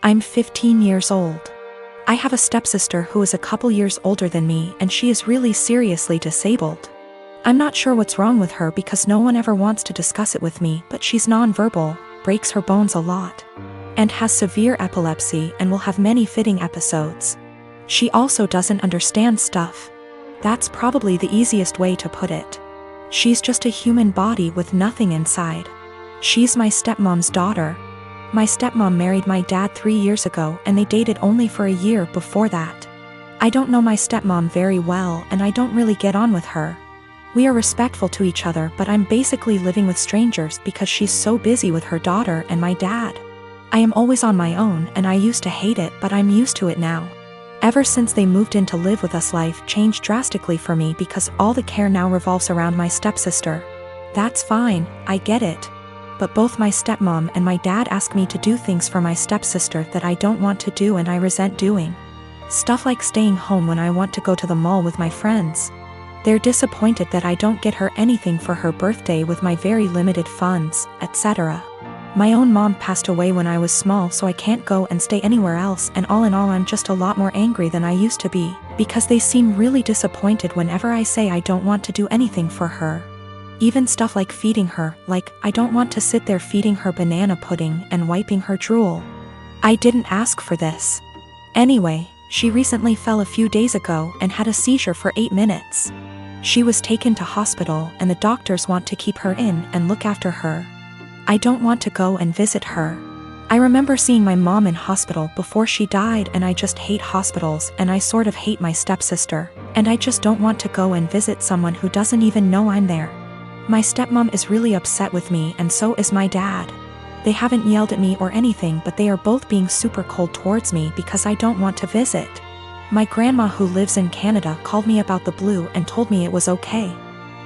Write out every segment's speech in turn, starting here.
I'm 15 years old. I have a stepsister who is a couple years older than me, and she is really seriously disabled. I'm not sure what's wrong with her because no one ever wants to discuss it with me, but she's nonverbal, breaks her bones a lot, and has severe epilepsy and will have many fitting episodes. She also doesn't understand stuff. That's probably the easiest way to put it. She's just a human body with nothing inside. She's my stepmom's daughter. My stepmom married my dad 3 years ago and they dated only for a year before that. I don't know my stepmom very well and I don't really get on with her. We are respectful to each other, but I'm basically living with strangers because she's so busy with her daughter and my dad. I am always on my own and I used to hate it, but I'm used to it now. Ever since they moved in to live with us, life changed drastically for me because all the care now revolves around my stepsister. That's fine, I get it. But both my stepmom and my dad ask me to do things for my stepsister that I don't want to do and I resent doing. Stuff like staying home when I want to go to the mall with my friends. They're disappointed that I don't get her anything for her birthday with my very limited funds, etc. My own mom passed away when I was small, so I can't go and stay anywhere else, and all in all I'm just a lot more angry than I used to be, because they seem really disappointed whenever I say I don't want to do anything for her. Even stuff like feeding her, like I don't want to sit there feeding her banana pudding and wiping her drool. I didn't ask for this. Anyway, she recently fell a few days ago and had a seizure for 8 minutes. She was taken to hospital and the doctors want to keep her in and look after her. I don't want to go and visit her. I remember seeing my mom in hospital before she died and I just hate hospitals and I sort of hate my stepsister, and I just don't want to go and visit someone who doesn't even know I'm there. My stepmom is really upset with me and so is my dad. They haven't yelled at me or anything, but they are both being super cold towards me because I don't want to visit. My grandma who lives in Canada called me about the blue and told me it was okay.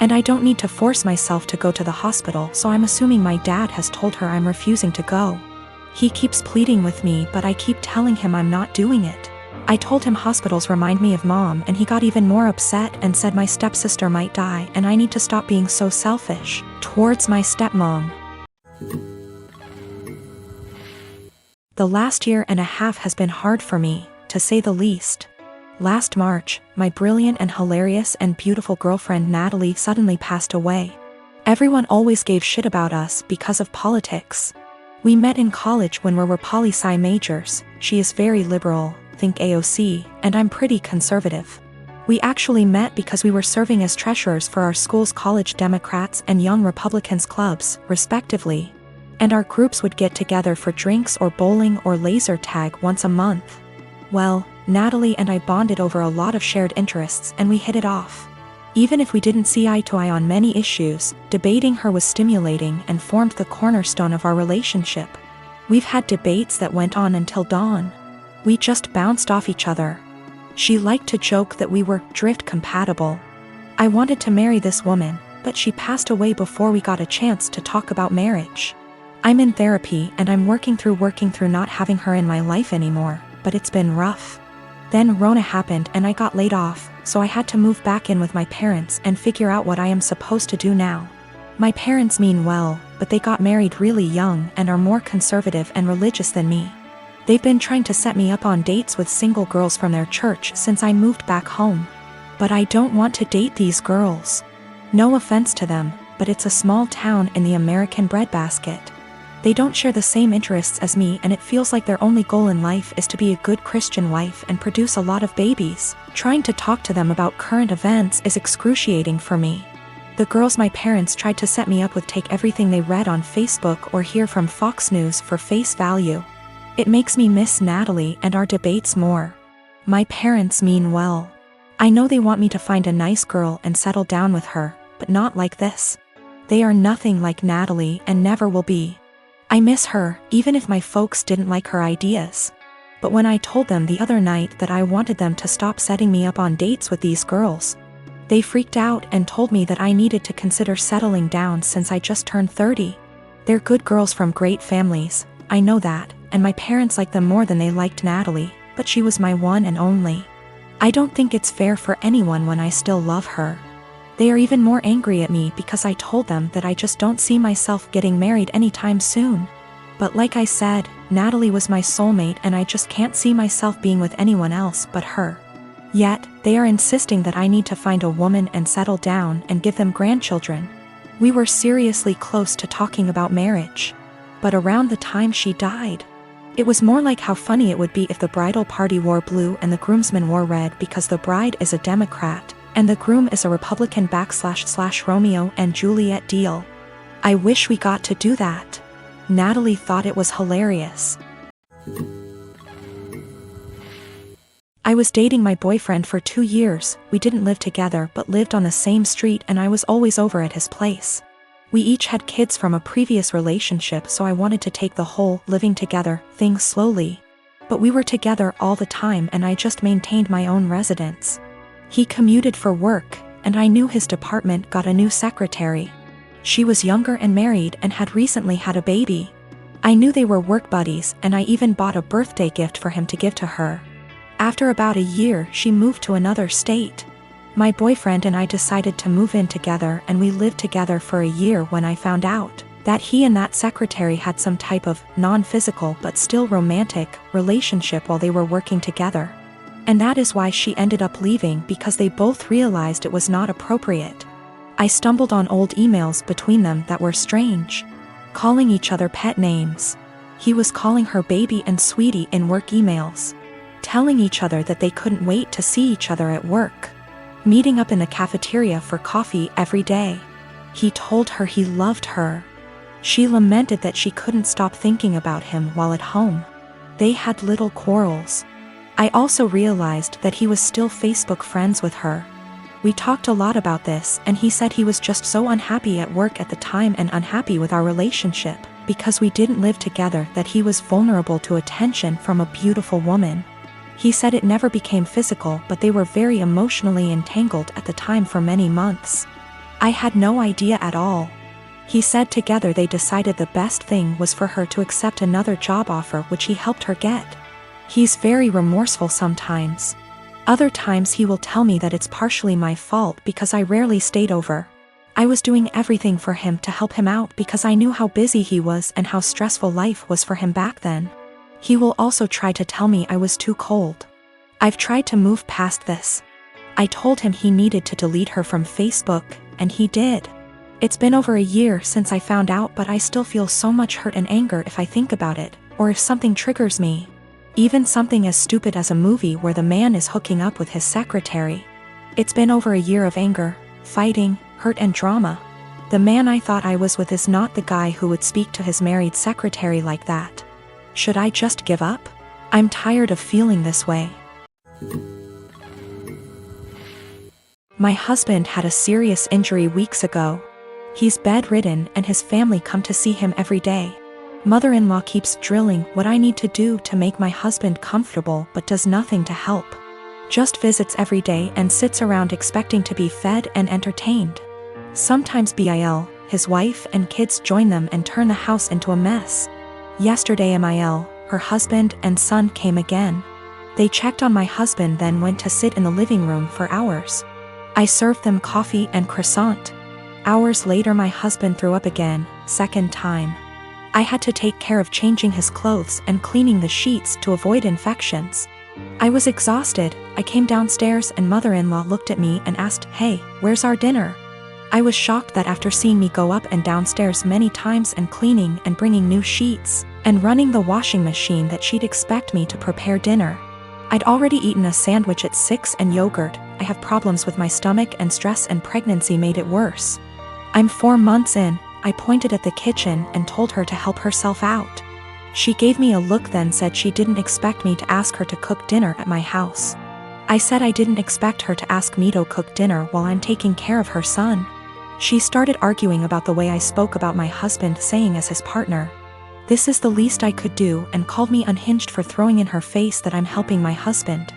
And I don't need to force myself to go to the hospital, so I'm assuming my dad has told her I'm refusing to go. He keeps pleading with me, but I keep telling him I'm not doing it. I told him hospitals remind me of mom and he got even more upset and said my stepsister might die and I need to stop being so selfish towards my stepmom. The last year and a half has been hard for me, to say the least. Last March, my brilliant and hilarious and beautiful girlfriend Natalie suddenly passed away. Everyone always gave shit about us because of politics. We met in college when we were poli-sci majors. She is very liberal, think AOC, and I'm pretty conservative. We actually met because we were serving as treasurers for our school's College Democrats and Young Republicans clubs, respectively. And our groups would get together for drinks or bowling or laser tag once a month. Well, Natalie and I bonded over a lot of shared interests and we hit it off. Even if we didn't see eye to eye on many issues, debating her was stimulating and formed the cornerstone of our relationship. We've had debates that went on until dawn. We just bounced off each other. She liked to joke that we were drift compatible. I wanted to marry this woman, but she passed away before we got a chance to talk about marriage. I'm in therapy and I'm working through not having her in my life anymore, but it's been rough. Then Rona happened and I got laid off, so I had to move back in with my parents and figure out what I am supposed to do now. My parents mean well, but they got married really young and are more conservative and religious than me. They've been trying to set me up on dates with single girls from their church since I moved back home. But I don't want to date these girls. No offense to them, but it's a small town in the American breadbasket. They don't share the same interests as me and it feels like their only goal in life is to be a good Christian wife and produce a lot of babies. Trying to talk to them about current events is excruciating for me. The girls my parents tried to set me up with take everything they read on Facebook or hear from Fox News for face value. It makes me miss Natalie and our debates more. My parents mean well. I know they want me to find a nice girl and settle down with her, but not like this. They are nothing like Natalie and never will be. I miss her, even if my folks didn't like her ideas. But when I told them the other night that I wanted them to stop setting me up on dates with these girls, they freaked out and told me that I needed to consider settling down since I just turned 30. They're good girls from great families, I know that, and my parents like them more than they liked Natalie, but she was my one and only. I don't think it's fair for anyone when I still love her. They are even more angry at me because I told them that I just don't see myself getting married anytime soon. But like I said, Natalie was my soulmate and I just can't see myself being with anyone else but her. Yet, they are insisting that I need to find a woman and settle down and give them grandchildren. We were seriously close to talking about marriage. But around the time she died, it was more like how funny it would be if the bridal party wore blue and the groomsmen wore red because the bride is a Democrat and the groom is a Republican / Romeo and Juliet deal. I wish we got to do that. Natalie thought it was hilarious. I was dating my boyfriend for 2 years. We didn't live together but lived on the same street and I was always over at his place. We each had kids from a previous relationship, so I wanted to take the whole living together thing slowly. But we were together all the time and I just maintained my own residence. He commuted for work, and I knew his department got a new secretary. She was younger and married and had recently had a baby. I knew they were work buddies and I even bought a birthday gift for him to give to her. After about a year, she moved to another state. My boyfriend and I decided to move in together and we lived together for a year when I found out that he and that secretary had some type of non-physical but still romantic relationship while they were working together. And that is why she ended up leaving, because they both realized it was not appropriate. I stumbled on old emails between them that were strange, calling each other pet names. He was calling her baby and sweetie in work emails, telling each other that they couldn't wait to see each other at work, meeting up in the cafeteria for coffee every day. He told her he loved her. She lamented that she couldn't stop thinking about him while at home. They had little quarrels. I also realized that he was still Facebook friends with her. We talked a lot about this and he said he was just so unhappy at work at the time and unhappy with our relationship because we didn't live together, that he was vulnerable to attention from a beautiful woman. He said it never became physical, but they were very emotionally entangled at the time for many months. I had no idea at all. He said together they decided the best thing was for her to accept another job offer, which he helped her get. He's very remorseful sometimes. Other times he will tell me that it's partially my fault because I rarely stayed over. I was doing everything for him to help him out because I knew how busy he was and how stressful life was for him back then. He will also try to tell me I was too cold. I've tried to move past this. I told him he needed to delete her from Facebook, and he did. It's been over a year since I found out, but I still feel so much hurt and anger if I think about it, or if something triggers me. Even something as stupid as a movie where the man is hooking up with his secretary. It's been over a year of anger, fighting, hurt and drama. The man I thought I was with is not the guy who would speak to his married secretary like that. Should I just give up? I'm tired of feeling this way. My husband had a serious injury weeks ago. He's bedridden and his family come to see him every day. Mother-in-law keeps drilling what I need to do to make my husband comfortable but does nothing to help. Just visits every day and sits around expecting to be fed and entertained. Sometimes Bil, his wife and kids join them and turn the house into a mess. Yesterday Mil, her husband and son came again. They checked on my husband, then went to sit in the living room for hours. I served them coffee and croissant. Hours later my husband threw up again, second time. I had to take care of changing his clothes and cleaning the sheets to avoid infections. I was exhausted. I came downstairs and mother-in-law looked at me and asked, "Hey, where's our dinner?" I was shocked that after seeing me go up and downstairs many times and cleaning and bringing new sheets and running the washing machine that she'd expect me to prepare dinner. I'd already eaten a sandwich at 6 and yogurt. I have problems with my stomach and stress and pregnancy made it worse. I'm 4 months in. I pointed at the kitchen and told her to help herself out. She gave me a look, then said she didn't expect me to ask her to cook dinner at my house. I said I didn't expect her to ask me to cook dinner while I'm taking care of her son. She started arguing about the way I spoke about my husband, saying as his partner, "This is the least I could do," and called me unhinged for throwing in her face that I'm helping my husband.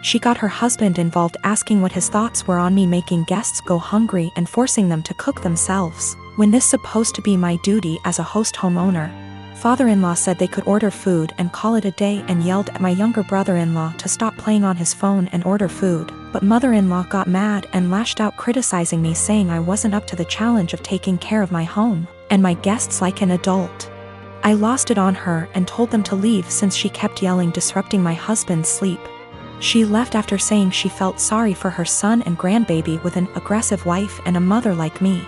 She got her husband involved, asking what his thoughts were on me making guests go hungry and forcing them to cook themselves, when this supposed to be my duty as a host homeowner. Father-in-law said they could order food and call it a day and yelled at my younger brother-in-law to stop playing on his phone and order food, but mother-in-law got mad and lashed out, criticizing me, saying I wasn't up to the challenge of taking care of my home and my guests like an adult. I lost it on her and told them to leave since she kept yelling, disrupting my husband's sleep. She left after saying she felt sorry for her son and grandbaby with an aggressive wife and a mother like me.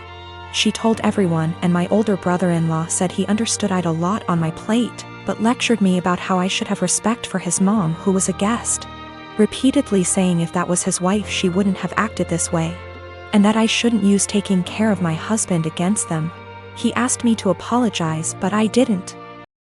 She told everyone, and my older brother-in-law said he understood I'd a lot on my plate, but lectured me about how I should have respect for his mom who was a guest, repeatedly saying if that was his wife she wouldn't have acted this way, and that I shouldn't use taking care of my husband against them. He asked me to apologize, but I didn't.